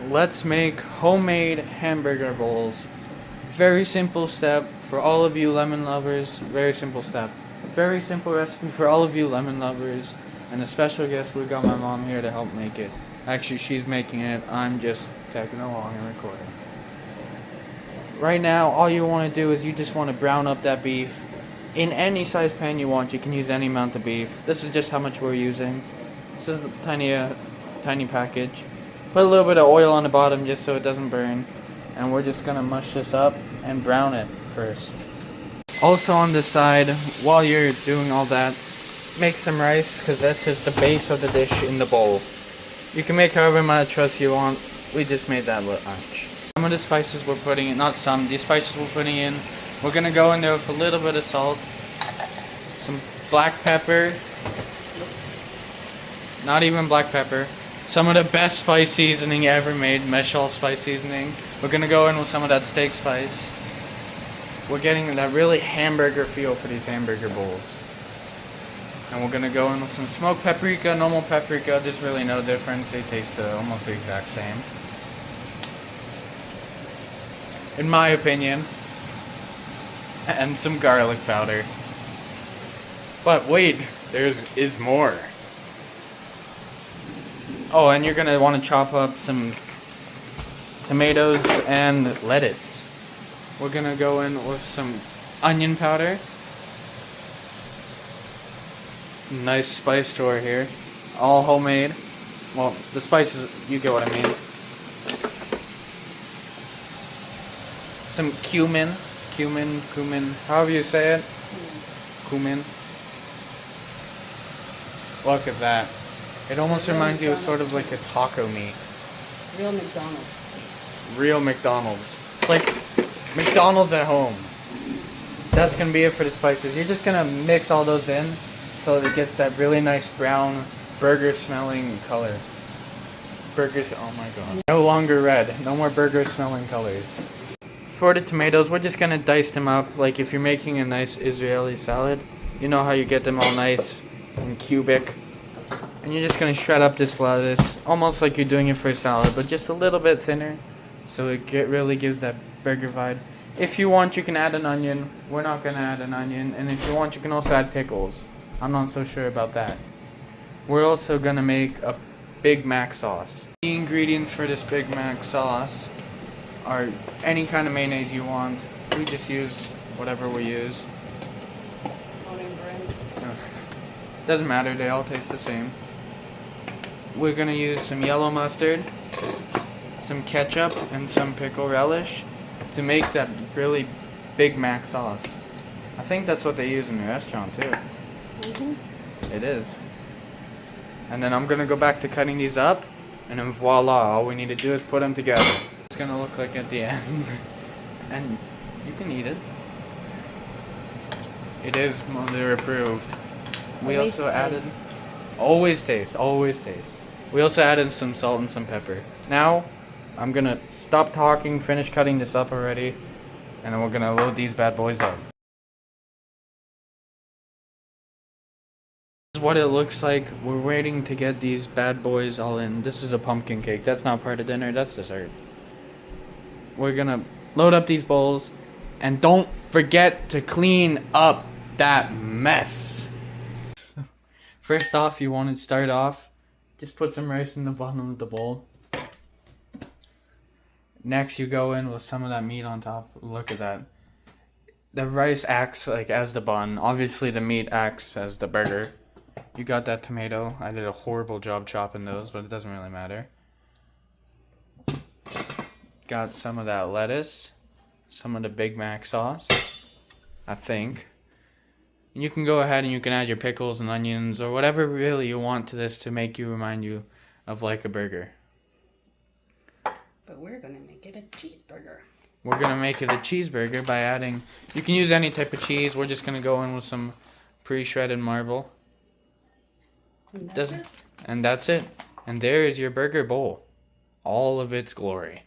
let's make homemade hamburger bowls. Very simple step for all of you lemon lovers. Very simple step. Very simple recipe for all of you lemon lovers. And a special guest, we got my mom here to help make it. Actually, she's making it. I'm just tagging along and recording. Right now, all you want to do is you just want to brown up that beef. In any size pan you want, you can use any amount of beef. This is just how much we're using. This is a tiny package. Put a little bit of oil on the bottom just so it doesn't burn. And we're just going to mush this up and brown it first. Also on the side, while you're doing all that, make some rice because this is the base of the dish in the bowl. You can make however much rice you want. We just made that much. Some of the spices we're putting in, not some, the spices we're putting in, we're going to go in there with a little bit of salt, some black pepper, not even black pepper, some of the best spice seasoning ever made, Meshal spice seasoning. We're going to go in with some of that steak spice. We're getting that really hamburger feel for these hamburger bowls. And we're going to go in with some smoked paprika, normal paprika, there's really no difference, they taste almost the exact same. In my opinion. And some garlic powder. But wait, there is more. Oh, and you're going to want to chop up some tomatoes and lettuce. We're going to go in with some onion powder. Nice spice drawer here. All homemade. Well, the spices, you get what I mean. Some cumin, however you say it. Cumin. Look at that. It almost reminds you of sort of like a taco meat. Real McDonald's. Real McDonald's. It's like McDonald's at home. That's going to be it for the spices. You're just going to mix all those in so it gets that really nice brown burger smelling color. Burgers, oh my god. No longer red. No more burger smelling colors. For the tomatoes, we're just gonna dice them up like if you're making a nice Israeli salad. You know how you get them all nice and cubic. And you're just gonna shred up this lettuce, almost like you're doing it for a salad, but just a little bit thinner, so it really gives that burger vibe. If you want, you can add an onion. We're not gonna add an onion. And if you want, you can also add pickles. I'm not so sure about that. We're also gonna make a Big Mac sauce. The ingredients for this Big Mac sauce are any kind of mayonnaise you want. We just use whatever we use. Doesn't matter, they all taste the same. We're gonna use some yellow mustard, some ketchup, and some pickle relish to make that really Big Mac sauce. I think that's what they use in the restaurant too. It is. And then I'm gonna go back to cutting these up, and then voila, all we need to do is put them together. It's gonna look like at the end. And you can eat it. It is mother approved. We also added always taste. We also added some salt and some pepper. Now I'm gonna stop talking, finish cutting this up already, and then we're gonna load these bad boys up. This is what it looks like. We're waiting to get these bad boys all in. This is a pumpkin cake. That's not part of dinner, that's dessert. We're gonna load up these bowls, and don't forget to clean up that mess. First off, you want to start off, just put some rice in the bottom of the bowl. Next, you go in with some of that meat on top. Look at that. The rice acts like as the bun. Obviously, the meat acts as the burger. You got that tomato. I did a horrible job chopping those, but it doesn't really matter. Got some of that lettuce, some of the Big Mac sauce, I think. And you can go ahead and you can add your pickles and onions or whatever really you want to this to make you remind you of like a burger. But we're going to make it a cheeseburger. We're going to make it a cheeseburger by adding, you can use any type of cheese. We're just going to go in with some pre-shredded marble. And that's it. And that's it. And there is your burger bowl. All of its glory.